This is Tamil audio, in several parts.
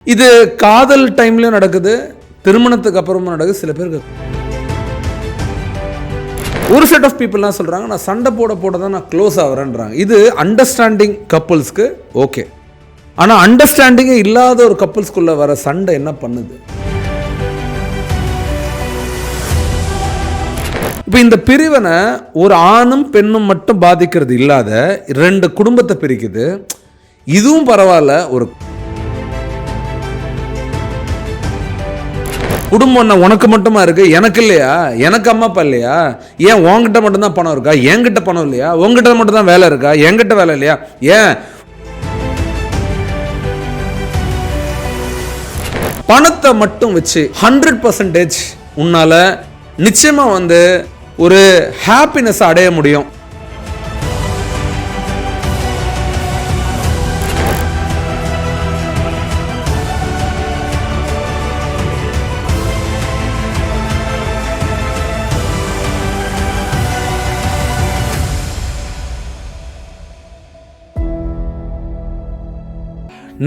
இது காதல் டைம்லயும் நடக்குது, திருமணத்துக்கு அப்புறமும் நடக்குது. சில பேருக்கு ஒரு செட் ஆஃப் பீப்புள்லாம் சொல்றாங்க, நான் சண்டை போட தான் நான் க்ளோஸ் ஆகிறேன்றாங்க. இது அண்டர்ஸ்டாண்டிங் கப்புள்ஸ்க்கு ஓகே. ஆனால் அண்டர்ஸ்டாண்டிங்கே இல்லாத ஒரு கப்புள்ஸ்குள்ள வர சண்டை என்ன பண்ணுது? இப்போ இந்த பிரிவினை ஒரு ஆணும் பெண்ணும் மட்டும் பாதிக்கிறது இல்லாத 2 குடும்பத்தை பிரிக்குது. இதுவும் பரவாயில்ல. ஒரு குடும்பம் உனக்கு மட்டுமா இருக்கு, எனக்கு இல்லையா? எனக்கு அம்மா அப்பா இல்லையா? ஏன் உங்ககிட்ட மட்டும்தான் பணம் இருக்கா? என்கிட்ட பணம் இல்லையா? உங்ககிட்ட மட்டும் தான் வேலை இருக்கா? என்கிட்ட வேலை இல்லையா? ஏன் பணத்தை மட்டும் வச்சு 100% உன்னால நிச்சயமா ஒரு ஹாப்பினஸ் அடைய முடியும்.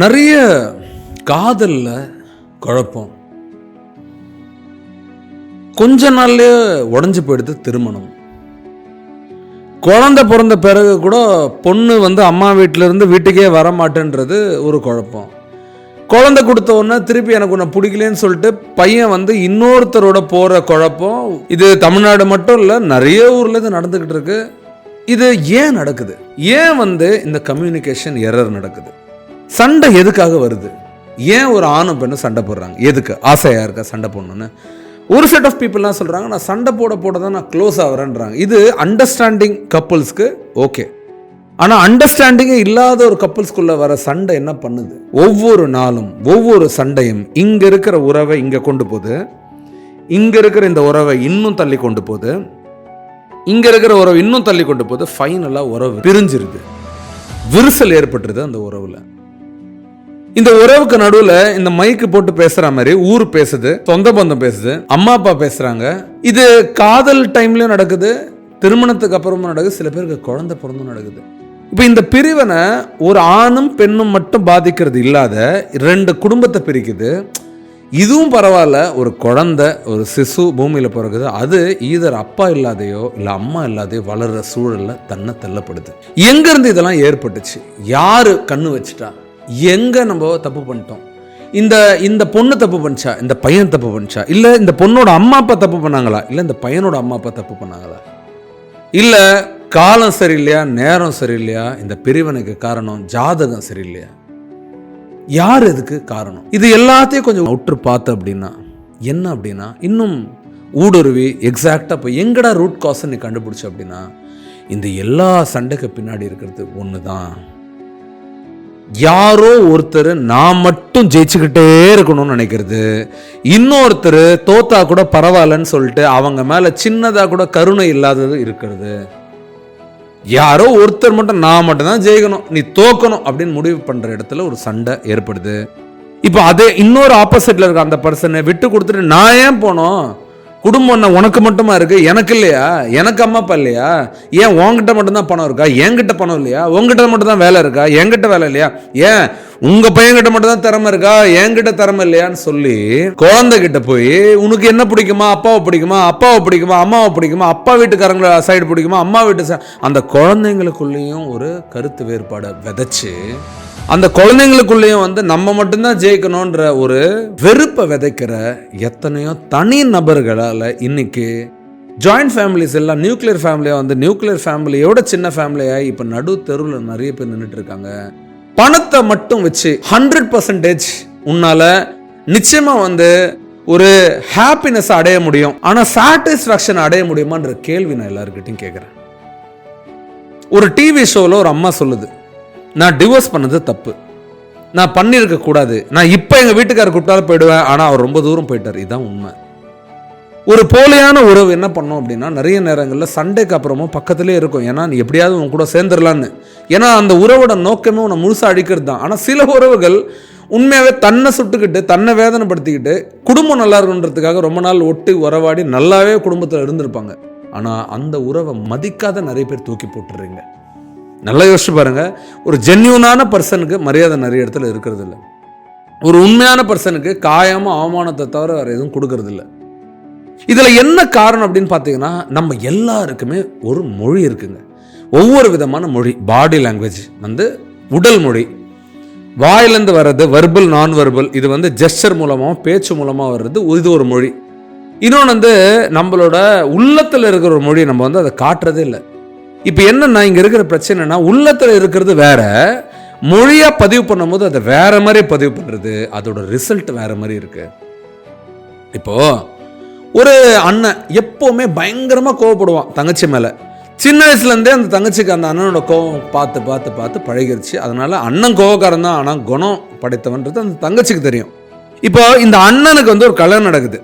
நிறைய காதல்ல குழப்பம், கொஞ்ச நாள்லயே உடஞ்சு போயிடுது திருமணம். குழந்தை பிறந்த பிறகு கூட பொண்ணு அம்மா வீட்டில இருந்து வீட்டுக்கே வர மாட்டேன்றது ஒரு குழப்பம். குழந்தை கொடுத்த உடனே திருப்பி எனக்கு உன்னை பிடிக்கலன்னு சொல்லிட்டு பையன் இன்னொருத்தரோட போற குழப்பம். இது தமிழ்நாடு மட்டும் இல்லை, நிறைய ஊர்ல இது நடந்துகிட்டு இருக்கு. இது ஏன் நடக்குது? ஏன் இந்த கம்யூனிகேஷன் எரர் நடக்குது? சண்டை எதுக்காக வருது? ஏன் ஒரு ஆணும் பெண்ணும் சண்டை போடுறாங்க? எதுக்கு? ஆசையா இருக்கா சண்டை போடணும்னு? ஒரு செட் ஆஃப் பீப்புள்லாம் சொல்றாங்க, நான் சண்டை போட தான் நான் க்ளோஸ் ஆகிறேன்றாங்க. இது அண்டர்ஸ்டாண்டிங் கப்புள்ஸ்க்கு ஓகே. ஆனால் அண்டர்ஸ்டாண்டிங்கே இல்லாத ஒரு கப்புள்ஸ்குள்ள வர சண்டை என்ன பண்ணுது? ஒவ்வொரு நாளும் ஒவ்வொரு சண்டையும் இங்கே இருக்கிற உறவை இங்கே கொண்டு போகுது, இங்கே இருக்கிற இந்த உறவை இன்னும் தள்ளி கொண்டு போகுது, இங்கே இருக்கிற உறவை இன்னும் தள்ளி கொண்டு போகுது. ஃபைனலாக உறவு பிரிஞ்சிருது, விரிசல் ஏற்பட்டுருது அந்த உறவில். இந்த உறவுக்கு நடுவில் இந்த மைக்கு போட்டு பேசுற மாதிரி ஊர் பேசுது, சொந்த பந்தம் பேசுது, அம்மா அப்பா பேசுறாங்க. இது காதல் டைம்லயும் நடக்குது, திருமணத்துக்கு அப்புறமும் நடக்குது. சில பேருக்கு குழந்தை பிறந்தும் நடக்குது. இப்போ இந்த பிரிவினை ஒரு ஆணும் பெண்ணும் மட்டும் பாதிக்கிறது இல்லாத 2 குடும்பத்தை பிரிக்குது. இதுவும் பரவாயில்ல. ஒரு குழந்தை, ஒரு சிசு பூமியில் பிறகுது. அது ஈதர் அப்பா இல்லாதையோ இல்லை அம்மா இல்லாதையோ வளர்ற சூழல்ல தன்னை தள்ளப்படுது. எங்கேருந்து இதெல்லாம் ஏற்பட்டுச்சு? யாரு கண்ணு வச்சுட்டா? எங்க நம்ம தப்பு பண்ணிட்டோம்? இந்த பொண்ணு தப்பு பண்ணிச்சா? இந்த பையன் தப்பு பண்ணிச்சா? இல்ல இந்த பொண்ணோட அம்மா அப்பா தப்பு பண்ணாங்களா? இல்ல இந்த பையனோட அம்மா அப்பா தப்பு பண்ணாங்களா? இல்ல காலம் சரியில்லையா? நேரம் சரியில்லையா? இந்த பிரிவினைக்கு காரணம் ஜாதகம் சரியில்லையா? யார் இதுக்கு காரணம்? இது எல்லாத்தையும் கொஞ்சம் உற்று பார்த்து அப்படின்னா என்ன அப்படின்னா, இன்னும் ஊடுருவி எக்ஸாக்டா போய் எங்கடா ரூட் காஸ் நீ கண்டுபிடிச்ச அப்படின்னா, இந்த எல்லா சண்டைக்கு பின்னாடி இருக்கிறது ஒண்ணுதான். யாரோ ஒருத்தர் நான் மட்டும் ஜெயிச்சுக்கிட்டே இருக்கணும்னு நினைக்கிறது, இன்னொருத்தர் தோத்தா கூட பரவாயில்லன்னு சொல்லிட்டு அவங்க மேல சின்னதா கூட கருணை இல்லாதது இருக்கிறது. யாரோ ஒருத்தர் மட்டும் நான் மட்டும் தான் ஜெயிக்கணும், நீ தோக்கணும் அப்படின்னு முடிவு பண்ற இடத்துல ஒரு சண்டை ஏற்படுது. இப்போ அதே இன்னொரு ஆப்போசிட்ல இருக்க அந்த பர்சனை விட்டு கொடுத்துட்டு நான் ஏன் போனோம்? குடும்பம் உனக்கு மட்டுமா இருக்கு, எனக்கு இல்லையா? எனக்கு அம்மா அப்பா இல்லையா? ஏன் உங்ககிட்ட மட்டும்தான் பணம் இருக்கா? என்கிட்ட பணம் இல்லையா? உங்ககிட்ட மட்டும் தான் வேலை இருக்கா? என்கிட்ட வேலை இல்லையா? ஏன் உங்க பையன்கிட்ட மட்டும் தான் திறமை இருக்கா? என்கிட்ட திறமை இல்லையான்னு சொல்லி குழந்தை கிட்ட போய் உனக்கு என்ன பிடிக்குமா? அப்பாவை பிடிக்குமா? அப்பாவை பிடிக்குமா? அம்மாவை பிடிக்குமா? அப்பா வீட்டுக்காரங்கள சைடு பிடிக்குமா? அம்மா வீட்டு அந்த குழந்தைங்களுக்குள்ளேயும் ஒரு கருத்து வேறுபாடை விதைச்சு அந்த குழந்தைங்களுக்குள்ளேயும் நம்ம மட்டும்தான் ஜெயிக்கணும்ன்ற ஒரு வெறுப்பை விதைக்கிற எத்தனையோ தனி நபர்களால் இன்னைக்கு ஜாயிண்ட் ஃபேமிலிஸ் எல்லாம் நியூக்ளியர் ஃபேமிலியா நியூக்ளியர் ஃபேமிலியோட சின்ன ஃபேமிலியாகி இப்போ நடு தெருவில் நிறைய பேர் நின்றுட்டு இருக்காங்க. பணத்தை மட்டும் வச்சு 100% உன்னால நிச்சயமா ஒரு ஹாப்பினஸ் அடைய முடியும். ஆனால் சாட்டிஸ்ஃபேக்ஷன் அடைய முடியுமான்ற கேள்வி நான் எல்லாருக்கிட்டையும் கேட்குறேன். ஒரு டிவி ஷோவில் ஒரு அம்மா சொல்லுது, நான் டிவோர்ஸ் பண்ணது தப்பு, நான் பண்ணியிருக்க கூடாது, நான் இப்போ எங்கள் வீட்டுக்காரர் கூப்பிட்டாலும் போயிடுவேன், ஆனால் அவர் ரொம்ப தூரம் போயிட்டார். இதுதான் உண்மை. ஒரு போலியான உறவு என்ன பண்ணோம் அப்படின்னா, நிறைய நேரங்களில் சண்டைக்கு அப்புறமும் பக்கத்துலேயே இருக்கும். ஏன்னா நீ எப்படியாவது உன் கூட சேர்ந்துடலான்னு. ஏன்னா அந்த உறவோட நோக்கமே உன்னை முழுசாக அடிக்கிறது தான். ஆனால் சில உறவுகள் உண்மையாகவே தன்னை சுட்டுக்கிட்டு தன்னை வேதனைப்படுத்திக்கிட்டு குடும்பம் நல்லா இருக்குன்றதுக்காக ரொம்ப நாள் ஒட்டி உறவாடி நல்லாவே குடும்பத்தில் இருந்திருப்பாங்க. ஆனால் அந்த உறவை மதிக்காத நிறைய பேர் தூக்கி போட்டுடுறீங்க. நல்லா யோசிச்சு பாருங்க. ஒரு ஜென்யூனான பர்சனுக்கு மரியாதை நிறைய இடத்துல இருக்கிறது இல்லை. ஒரு உண்மையான பர்சனுக்கு காயமும் அவமானத்தை தவிர வேறு எதுவும் கொடுக்கறது இல்லை. இதில் என்ன காரணம் அப்படின்னு பார்த்தீங்கன்னா, நம்ம எல்லாருக்குமே ஒரு மொழி இருக்குங்க. ஒவ்வொரு விதமான மொழி. பாடி லாங்குவேஜ் வந்து உடல் மொழி, வாயிலேருந்து வர்றது வெர்பல் நான் வெர்பல், இது வந்து ஜெஸ்டர் மூலமாக பேச்சு மூலமாக வர்றது, இது ஒரு மொழி. இன்னொன்று வந்து நம்மளோட உள்ளத்தில் இருக்கிற ஒரு மொழி, நம்ம வந்து அதை காட்டுறதே இல்லை. இப்போ என்னன்னா இங்கே இருக்கிற பிரச்சனைனா, உள்ளத்தில் இருக்கிறது வேற, மொழியாக பதிவு பண்ணும்போது அதை வேற மாதிரி பதிவு பண்ணுறது, அதோட ரிசல்ட் வேற மாதிரி இருக்கு. இப்போ ஒரு அண்ணன் எப்போவுமே பயங்கரமாக கோவப்படுவான் தங்கச்சி மேலே. சின்ன வயசுலேருந்தே அந்த தங்கச்சிக்கு அந்த அண்ணனோட கோவம் பார்த்து பார்த்து பார்த்து பழகிருச்சு. அதனால அண்ணன் கோவக்காரன் தான், ஆனால் குணம் படைத்தவன்றது அந்த தங்கச்சிக்கு தெரியும். இப்போ இந்த அண்ணனுக்கு வந்து ஒரு கல்யாணம் நடக்குது.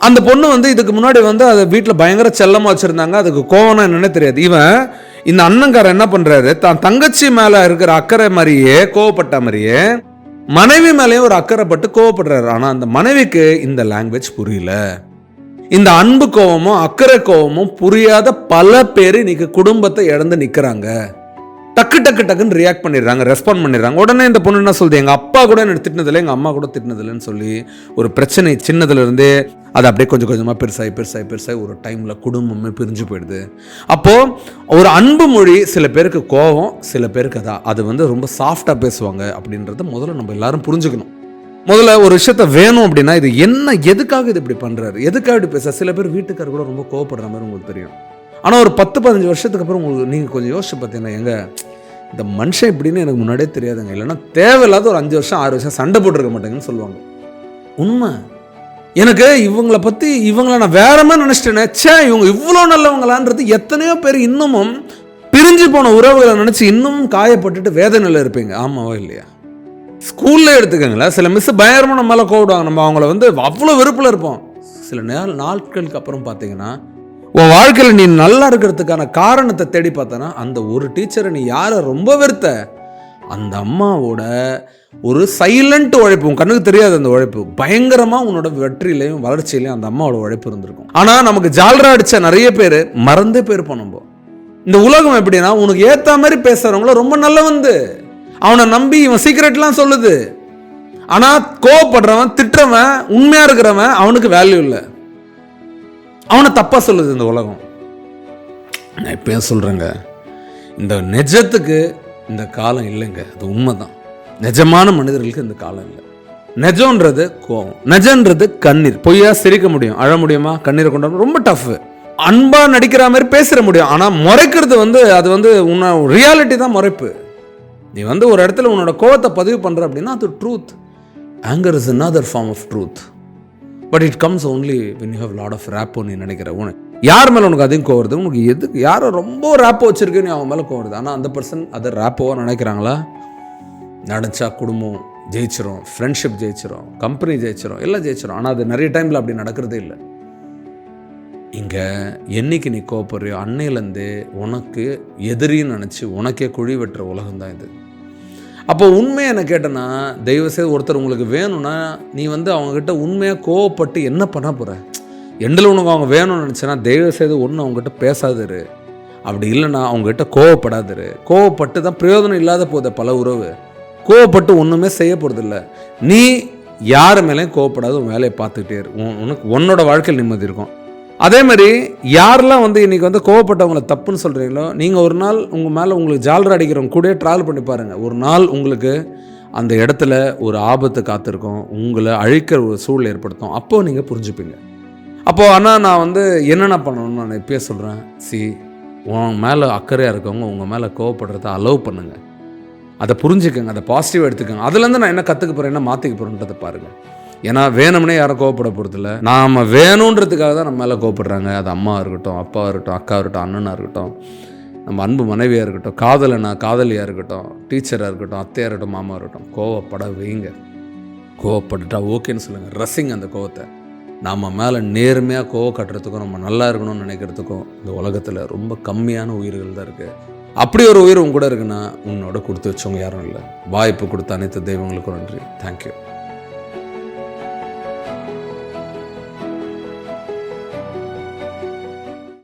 அந்த பொண்ணு வந்து இதுக்கு முன்னாடி வந்து அதை வீட்டில் பயங்கர செல்லமாக வச்சுருந்தாங்க. அதுக்கு கோவம்னா என்னன்னே தெரியாது. இவன் இந்த அண்ணன்காரன் என்ன பண்ணுறாரு, தான் தங்கச்சி மேலே இருக்கிற அக்கறை மாதிரியே கோவப்பட்ட மாதிரியே மனைவி மேலேயும் ஒரு அக்கறைப்பட்டு கோவப்படுறாரு. ஆனால் அந்த மனைவிக்கு இந்த லாங்குவேஜ் புரியல. இந்த அன்பு கோவமும் அக்கறை கோவமும் புரியாத பல பேர் இன்னைக்கு குடும்பத்தை இழந்து நிற்கிறாங்க. டக்கு டக்கு டக்குன்னு ரியாக்ட் பண்ணிடுறாங்க, ரெஸ்பாண்ட் பண்ணிடுறாங்க. உடனே இந்த பொண்ணு என்ன சொல்லுது, எங்கள் அப்பா கூட என்ன திட்டினதில்லை, எங்கள் அம்மா கூட திட்டினதில்லைன்னு சொல்லி ஒரு பிரச்சனை சின்னதுலேருந்தே அது அப்படியே கொஞ்சம் கொஞ்சமாக பெருசாகி ஒரு டைமில் குடும்பமே பிரிஞ்சு போயிடுது. அப்போது ஒரு அன்பு மொழி சில பேருக்கு கோவம், சில பேருக்கு அது வந்து ரொம்ப சாஃப்டாக பேசுவாங்க அப்படின்றத முதல்ல நம்ம எல்லாரும் புரிஞ்சுக்கணும். முதல்ல ஒரு விஷயத்த வேணும் அப்படின்னா, இது என்ன, எதுக்காக இது இப்படி பண்ணுறாரு, எதுக்காக இப்படி பேச. சில பேர் வீட்டுக்காரர் கூட ரொம்ப கோவப்படுற மாதிரி உங்களுக்கு தெரியும். ஆனால் ஒரு 10-15 வருஷத்துக்கு அப்புறம் உங்களுக்கு நீங்கள் கொஞ்சம் யோசிச்சு பார்த்தீங்கன்னா, எங்க இந்த மனுஷன் இப்படின்னு எனக்கு முன்னாடியே தெரியாதுங்க, இல்லைன்னா தேவையில்லாத ஒரு 5 வருஷம் 6 வருஷம் சண்டை போட்டுருக்க மாட்டேங்கன்னு சொல்லுவாங்க. உண்மை. எனக்கு இவங்கள நான் வேற மாதிரி நினச்சிட்டேனே, இவங்க இவ்வளோ நல்லவங்களான்றது எத்தனையோ பேர் இன்னமும் பிரிஞ்சு போன உறவுகளை நினச்சி இன்னமும் காயப்பட்டுட்டு வேதனையில் இருப்பீங்க. ஆமாவா இல்லையா? ஸ்கூல்ல எடுத்துக்கங்களேன், சில மிஸ் பயங்கரமாக நம்ம மேலே கோவிடுவாங்க, நம்ம அவங்கள வந்து அவ்வளோ வெறுப்பில் இருப்போம். சில நாட்களுக்கு அப்புறம் பார்த்தீங்கன்னா, உன் வாழ்க்கையில் நீ நல்லா இருக்கிறதுக்கான காரணத்தை தேடி பார்த்தனா, அந்த ஒரு டீச்சரை நீ யாரை ரொம்ப வெறுத்த, அந்த அம்மாவோட ஒரு சைலண்ட் உழைப்பு, உன் கண்ணுக்கு தெரியாது அந்த உழைப்பு, பயங்கரமாக உன்னோட வெற்றியிலையும் வளர்ச்சியிலையும் அந்த அம்மாவோட உழைப்பு இருந்திருக்கும். ஆனால் நமக்கு ஜால்ரா அடித்த நிறைய பேர் மறந்தே போயிருப்போம். நம்ம இந்த உலகம் எப்படின்னா, உனக்கு ஏற்ற மாதிரி பேசுகிறவங்கள ரொம்ப நல்ல வந்து அவனை நம்பி இவன் சீக்கிரட்லாம் சொல்லுது. ஆனால் கோவப்படுறவன், திட்டுறவன், உண்மையாக இருக்கிறவன் அவனுக்கு வேல்யூ இல்லை, அவனை தப்பாக சொல்லுது இந்த உலகம். நான் இப்போ சொல்கிறேங்க, இந்த நிஜத்துக்கு இந்த காலம் இல்லைங்க, அது உண்மைதான். நிஜமான மனிதர்களுக்கு இந்த காலம் இல்லை. நிஜம்ன்றது கோவம், நிஜன்றது கண்ணீர். பொய்யா சிரிக்க முடியும், அழ முடியுமா, கண்ணீரை கொண்டாட ரொம்ப டஃப். அன்பா நடிக்கிற மாதிரி பேசிட முடியும், ஆனால் முறைக்கிறது வந்து அது வந்து உன்னை ரியாலிட்டி தான் முறைப்பு. நீ வந்து ஒரு இடத்துல உன்னோட கோவத்தை பதிவு பண்ணுற அப்படின்னா அது truth. Anger is another form of truth, but it comes only when you have lot of rapport. நீ நினைக்கிற உனக்கு யார் மேலே உனக்கு அதிகம் கோவருது, உனக்கு எதுக்கு யாரோ ரொம்ப ரேப்போ வச்சிருக்கு நீ அவன் மேலே கோவருது. ஆனால் அந்த பர்சன் அதை ரேப்போவாக நினைக்கிறாங்களா? நினச்சா குடும்பம் ஜெயிச்சிரும், ஃப்ரெண்ட்ஷிப் ஜெயிச்சிரும், கம்பெனி ஜெயிச்சிரும், எல்லாம் ஜெயிச்சிரும். ஆனால் அது நிறைய டைமில் அப்படி நடக்கிறதே இல்லை. இங்கே என்னைக்கு நீ கோவப்படுறியோ அன்னையிலேருந்தே உனக்கு எதிரின்னு நினச்சி உனக்கே குழி வெட்டுற உலகம்தான் இது. அப்போ உண்மையை என்ன கேட்டேன்னா, தயவுசெய்து ஒருத்தர் உங்களுக்கு வேணும்னா நீ வந்து அவங்கக்கிட்ட உண்மையாக கோவப்பட்டு என்ன பண்ண போகிற? எண்டில் உனக்கு அவங்க வேணும்னு நினச்சேன்னா தயவுசெய்து ஒன்று அவங்ககிட்ட பேசாதிரு, அப்படி இல்லைன்னா அவங்ககிட்ட கோவப்படாதிரு. கோவப்பட்டு தான் பிரயோஜனம் இல்லாத போகுது பல உறவு. கோவப்பட்டு ஒன்றுமே செய்ய போகிறதில்ல. நீ யார் மேலேயும் கோவப்படாத உன் வேலையை பார்த்துக்கிட்டே இரு, உனக்கு உன்னோட வாழ்க்கையில் நிம்மதி இருக்கும். அதே மாதிரி யாரெல்லாம் வந்து இன்றைக்கி வந்து கோவப்பட்டவங்களை தப்புன்னு சொல்கிறீங்களோ, நீங்கள் ஒரு நாள் உங்கள் மேலே உங்களுக்கு ஜால்ரா அடிக்கிறவங்க கூட ட்ராவல் பண்ணி பாருங்கள். ஒரு நாள் உங்களுக்கு அந்த இடத்துல ஒரு ஆபத்து காத்திருக்கும், உங்களை அழிக்கிற ஒரு சூழல் ஏற்படுத்தும். அப்போது நீங்கள் புரிஞ்சுப்பீங்க. அப்போது ஆனால் நான் வந்து என்னென்ன பண்ணணும்னு நான் இப்போயே சொல்கிறேன். உன் மேலே அக்கறையாக இருக்கவங்க உங்கள் மேலே கோவப்படுறத அலோவ் பண்ணுங்கள், அதை புரிஞ்சுக்கங்க, அதை பாசிட்டிவாக எடுத்துக்கோங்க. அதுலேருந்து நான் என்ன கற்றுக்க போகிறேன், என்ன மாற்றிக்க போகிறேன்றதை பாருங்கள். ஏன்னா வேணும்னே யாரும் கோவப்பட போகிறதில்ல, நாம் வேணுன்றதுக்காக தான் நம்ம மேலே கோவப்படுறாங்க. அது அம்மா இருக்கட்டும், அப்பா இருக்கட்டும், அக்கா இருக்கட்டும், அண்ணனாக இருக்கட்டும், நம்ம அன்பு மனைவியாக இருக்கட்டும், காதலியாக இருக்கட்டும், டீச்சராக இருக்கட்டும், அத்தையாக இருக்கட்டும், மாமா இருக்கட்டும், கோவப்பட வைங்க. கோவப்பட்டுட்டா ஓகேன்னு சொல்லுங்கள், ரசிங்க அந்த கோவத்தை. நம்ம மேலே நேர்மையாக கோவம் கட்டுறதுக்கும் நம்ம நல்லா இருக்கணும்னு நினைக்கிறதுக்கும் இந்த உலகத்தில் ரொம்ப கம்மியான உயிர்கள் தான் இருக்குது. அப்படி ஒரு உயிர் உங்க கூட இருக்குன்னா உன்னோட கொடுத்து வச்சவங்க யாரும் இல்லை. வாய்ப்பு கொடுத்த அனைத்து தெய்வங்களுக்கும் நன்றி. தேங்க்யூ.